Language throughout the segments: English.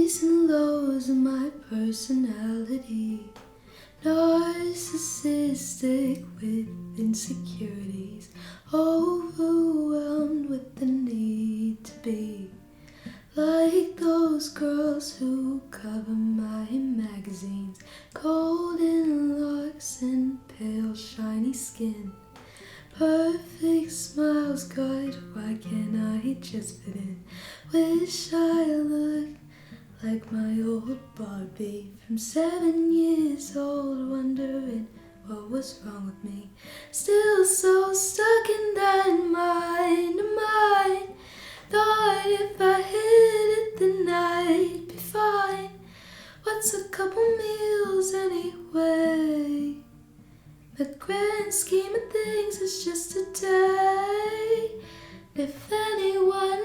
highs and lows of my personality. Narcissistic with insecurities, overwhelmed with the need to be like those girls who cover my magazines, golden locks and pale shiny skin. Perfect smiles, God, why can't I just fit in? Wish I looked like my old Barbie from 7 years old, wondering what was wrong with me. Still so stuck in that mind of mine. Thought if I hit it then I'd be fine. What's a couple meals anyway? The grand scheme of things is just a day. If anyone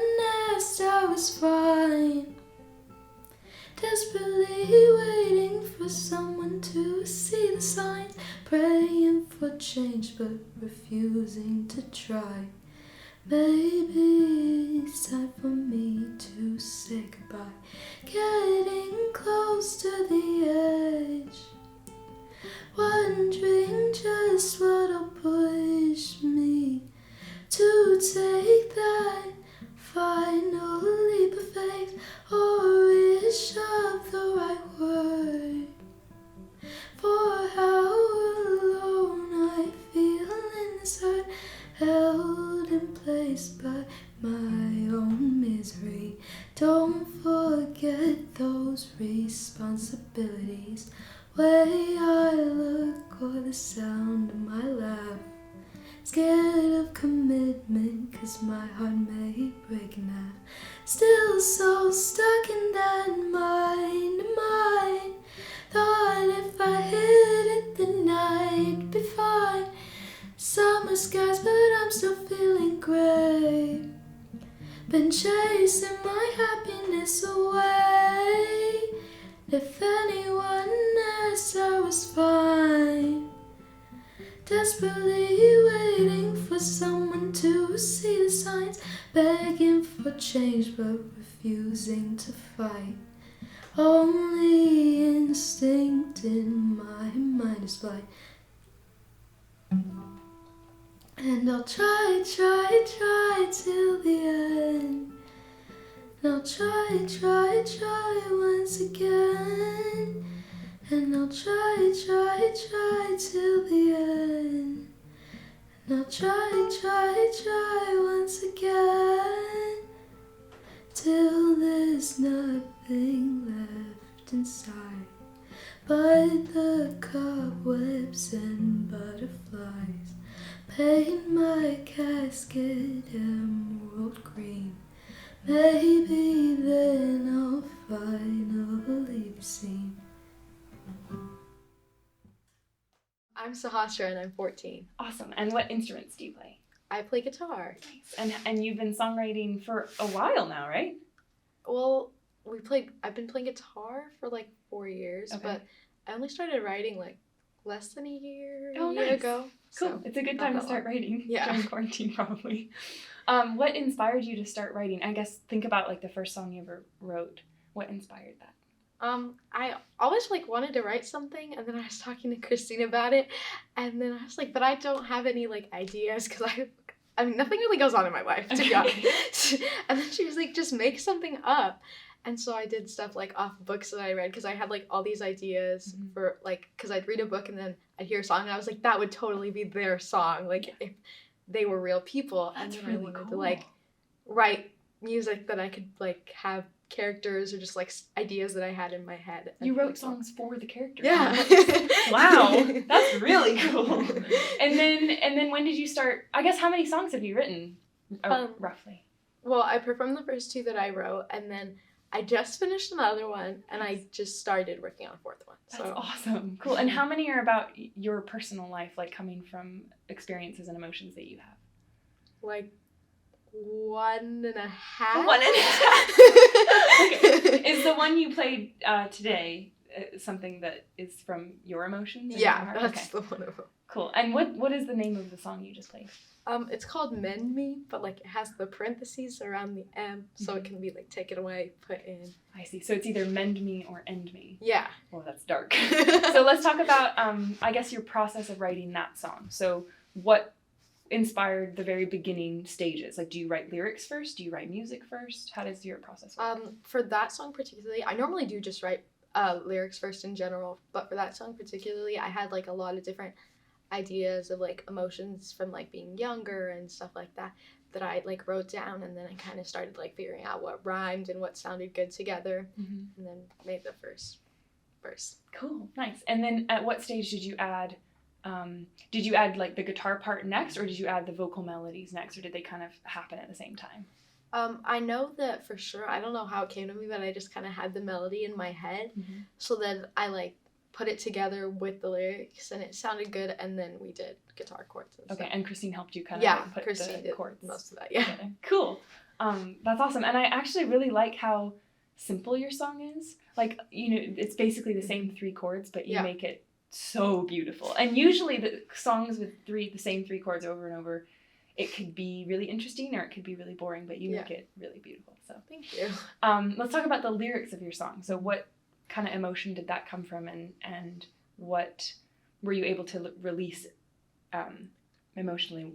asked, I was fine. Desperately waiting for someone to see the signs, praying for change but refusing to try. Maybe it's time for me to say goodbye, getting close to the edge, wondering just what'll push me to take that final leap of faith, or wish of the right word for how alone I feel in this hurt, held in place by my own misery. Don't forget those responsibilities, way I look or the sound of my laugh. Scared of commitment, 'cause my heart may break in half. Still so stuck in that mind of mine. Thought if I hit it then I'd be fine. Summer skies, but I'm still feeling gray. Been chasing my happiness away. If anyone asked, I was fine. Desperately waiting for someone to see the signs, begging for change but refusing to fight. Only instinct in my mind is flight. And I'll try till the end. And I'll try once again. And I'll try till the end. And I'll try once again, till there's nothing left inside but the cobwebs and butterflies. Paint my casket emerald green. Maybe then I'll finally be seen. I'm Sahasra and I'm 14. Awesome. And what instruments do you play? I play guitar. Nice. And you've been songwriting for a while now, right? Well, I've been playing guitar for like 4 years, Okay. but I only started writing like less than a year Nice. ago. Cool. So it's a good time to start writing. Yeah. During quarantine, probably. What inspired you to start writing? I guess think about like the first song you ever wrote. What inspired that? I always like wanted to write something, and then I was talking to Christine about it, and then I was like, but I don't have any like ideas, because I mean nothing really goes on in my life, to be honest. And then she was like, just make something up. And so I did stuff like off books that I read, because I had like all these ideas for like, because I'd read a book and then I'd hear a song and I was like, that would totally be their song, like if they were real people. That's and then really I wanted cool. to like write music that I could like have characters or just like ideas that I had in my head. You wrote like, songs for the characters. Yeah. Wow, that's really cool. And then when did you start? I guess how many songs have you written, roughly? Well, I performed the first 2 that I wrote, and then I just finished another one, and I just started working on a 4th one. That's so awesome. Cool. And how many are about your personal life, like coming from experiences and emotions that you have? Like 1.5. 1.5. Okay. Is the one you played today something that is from your emotions? Yeah, that's the one of them. Cool. And what is the name of the song you just played? It's called Mend Me, but like it has the parentheses around the M, so it can be like taken away, put in. I see. So it's either Mend Me or End Me. Yeah. Oh, that's dark. So let's talk about, I guess, your process of writing that song. So what inspired the very beginning stages? Like, do you write lyrics first? Do you write music first? How does your process work? For that song particularly, I normally do just write lyrics first in general, but for that song particularly, I had like a lot of different ideas of like emotions from like being younger and stuff like that I like wrote down, and then I kind of started like figuring out what rhymed and what sounded good together, and then made the first verse. Cool, nice. And then at what stage did you add like the guitar part next, or did you add the vocal melodies next, or did they kind of happen at the same time? I know that for sure. I don't know how it came to me, but I just kind of had the melody in my head, so then I like put it together with the lyrics, and it sounded good, and then we did guitar chords and stuff. Okay, and Christine helped you kind of put Christine the chords did most of that, yeah. together. Cool. That's awesome. And I actually really like how simple your song is. Like, you know, it's basically the same 3 chords, but you make it so beautiful. And usually the songs with the same 3 chords over and over, it could be really interesting or it could be really boring, but you make it really beautiful. So thank you. Let's talk about the lyrics of your song. So what kind of emotion did that come from, and what were you able to release emotionally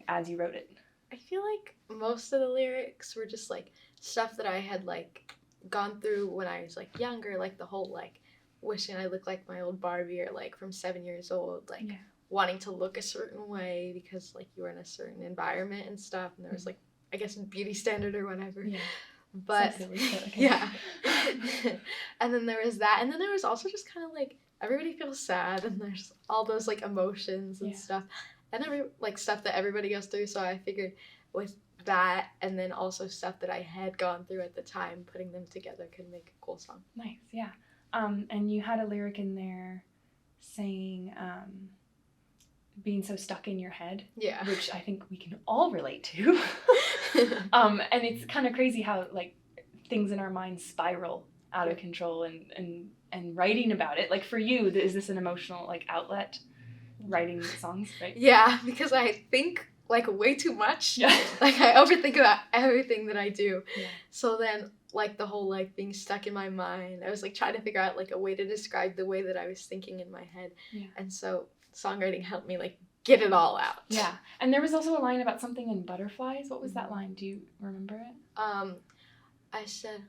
as you wrote it? I feel like most of the lyrics were just like stuff that I had like gone through when I was like younger, like the whole like wishing I looked like my old Barbie, or like from 7 years old, like wanting to look a certain way because like you were in a certain environment and stuff, and there was like, I guess, a beauty standard or whatever. Yeah. But so silly, but okay. Yeah. And then there was that, and then there was also just kind of like everybody feels sad, and there's all those like emotions and stuff, and like stuff that everybody goes through. So I figured with that, and then also stuff that I had gone through at the time, putting them together could make a cool song. Nice, yeah. And you had a lyric in there saying being so stuck in your head, which I think we can all relate to. And it's kind of crazy how like things in our minds spiral out of control, and writing about it, like for you, is this an emotional like outlet, writing songs, right? Yeah, because I think like way too much. Like I overthink about everything that I do. So then like the whole like being stuck in my mind, I was like trying to figure out like a way to describe the way that I was thinking in my head, and so songwriting helped me like get it all out. Yeah. And there was also a line about something in butterflies. What was that line? Do you remember it? I said,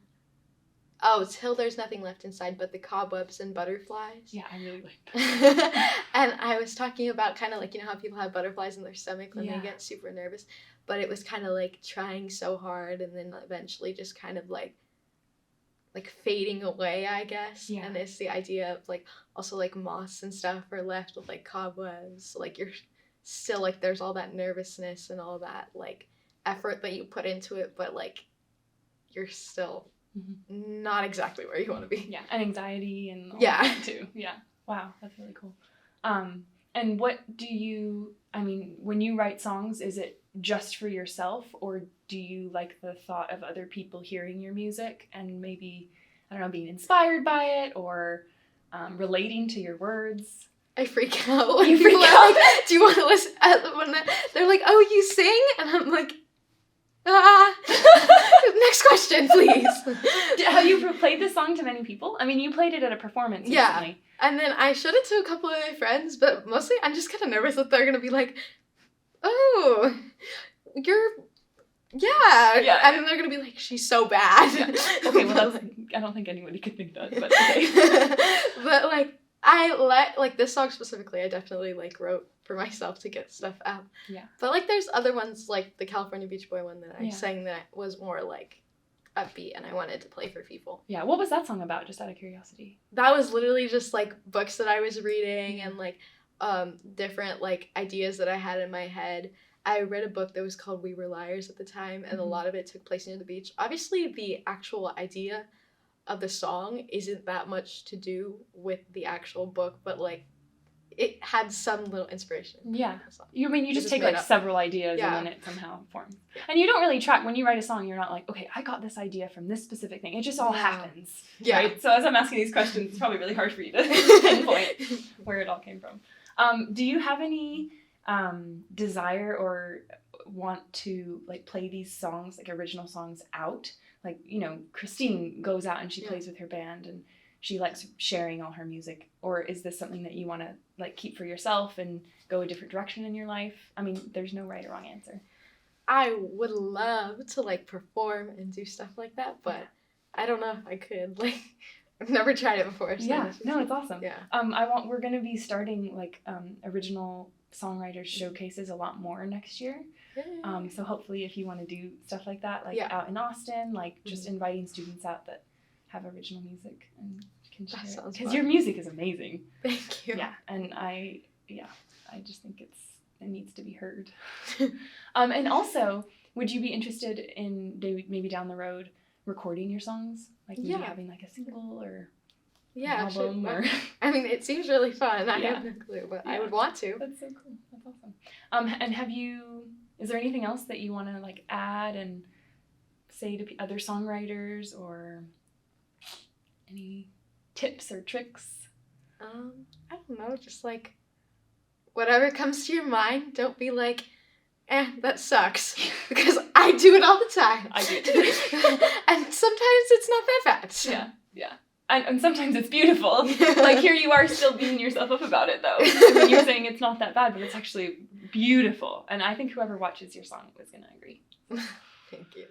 oh, till there's nothing left inside but the cobwebs and butterflies. Yeah, I really liked that. And I was talking about kind of like, you know how people have butterflies in their stomach when they get super nervous, but it was kind of like trying so hard and then eventually just kind of like fading away, I guess. And it's the idea of like also like moss and stuff are left with like cobwebs, so, like you're still like there's all that nervousness and all that like effort that you put into it, but like you're still not exactly where you want to be. Yeah, and anxiety and all that too. Yeah. Wow, that's really cool. And what do you, I mean, when you write songs, is it just for yourself, or do you like the thought of other people hearing your music and maybe, I don't know, being inspired by it, or relating to your words? I freak out when people are like, do you want to listen? When they're like, oh, you sing? And I'm like, next question, please. Have you played this song to many people? I mean, you played it at a performance recently. And then I showed it to a couple of my friends, but mostly I'm just kind of nervous that they're going to be like, oh, you're, and then they're going to be like, she's so bad. Okay, well, I don't think anybody could think that, but okay. But, like, like, this song specifically, I definitely, like, wrote for myself to get stuff out. Yeah. But, like, there's other ones, like the California Beach Boy one that I sang that was more, like, upbeat, and I wanted to play for people. Yeah, what was that song about, just out of curiosity? That was literally just, like, books that I was reading and, like, different, like, ideas that I had in my head. I read a book that was called We Were Liars at the time, and a lot of it took place near the beach. Obviously, the actual idea of the song isn't that much to do with the actual book, but, like, it had some little inspiration. Yeah. You just take, like, several ideas and then it somehow forms. And you don't really track, when you write a song, you're not like, okay, I got this idea from this specific thing. It just all happens. Yeah. Right? So as I'm asking these questions, it's probably really hard for you to pinpoint where it all came from. Do you have any desire or want to like play these songs, like original songs out? Like, you know, Christine goes out and she plays with her band and she likes sharing all her music. Or is this something that you want to like keep for yourself and go a different direction in your life? I mean, there's no right or wrong answer. I would love to like perform and do stuff like that, but I don't know if I could. Like, I've never tried it before. So no, it's awesome. Yeah. We're gonna be starting like original songwriters showcases a lot more next year. So hopefully, if you want to do stuff like that, like out in Austin, like just inviting students out that have original music and can share it. Because your music is amazing. Thank you. Yeah, and I just think it needs to be heard. And also, would you be interested in maybe down the road recording your songs? Like maybe having like a single or an album? Or... I mean, it seems really fun. I have no clue, but I would want to. That's so cool. That's awesome. And is there anything else that you want to like add and say to other songwriters, or any tips or tricks? I don't know, just like whatever comes to your mind. Don't be like, that sucks, because I do it all the time. I do it too. And sometimes it's not that bad. Yeah. And sometimes it's beautiful. Like here you are still beating yourself up about it though. I mean, you're saying it's not that bad, but it's actually beautiful. And I think whoever watches your song is going to agree. Thank you.